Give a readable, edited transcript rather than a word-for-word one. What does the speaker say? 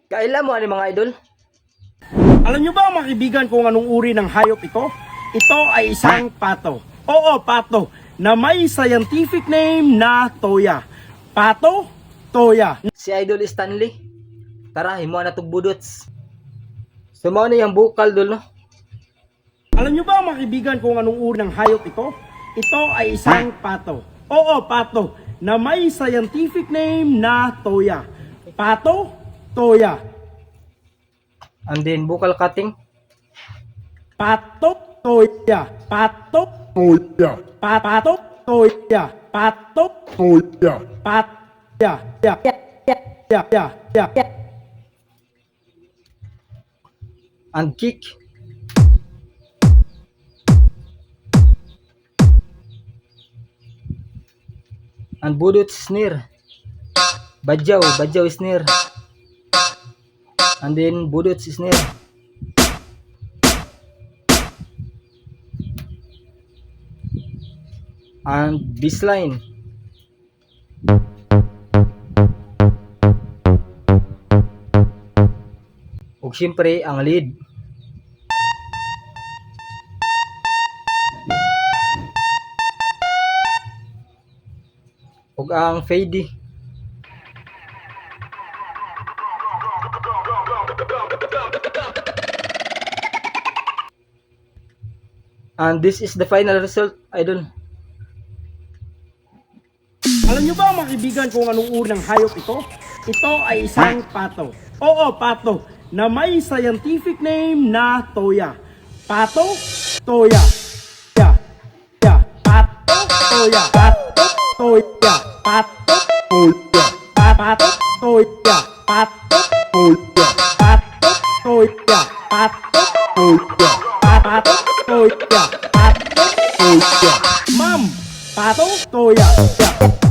Kailan mo mga idol? Alam nyo ba mga kaibigan kung anong uri ng hayop ito? Ito ay isang pato. Oo, pato. Na may scientific name na toya. Pato, toya. Si Idol Stanley. Tara, himo na tog budots. Sumo na yung bukal dol no. Alam nyo ba mga kaibigan kung anong uri ng hayop ito? Ito ay isang pato. Oo, pato. Na may scientific name na toya. Pato, toya. And then bukal cutting. Pato, toya. Pato, Toya, pato, toya. Pato, toya, pat, ya, ya, ya, ya, ya, ya. And kick. And budot snare. Badyaw snare. And then budot snare. And baseline. Ug siyempre ang lead. Ug ang fade. And this is the final result, idol. Alam nyo ba mga kaibigan kung anong uri ng hayop ito? Ito ay isang pato. Oo, pato. Na may scientific name na toya. Pato, toya. Ya, ya. Pato, toya. Pato, toya. Pato, toya, pato, toya. Pato, toya, pato, toya. Pato, toya, pato, toya. Pato, toya. ma'am. Pato, toya. Ya.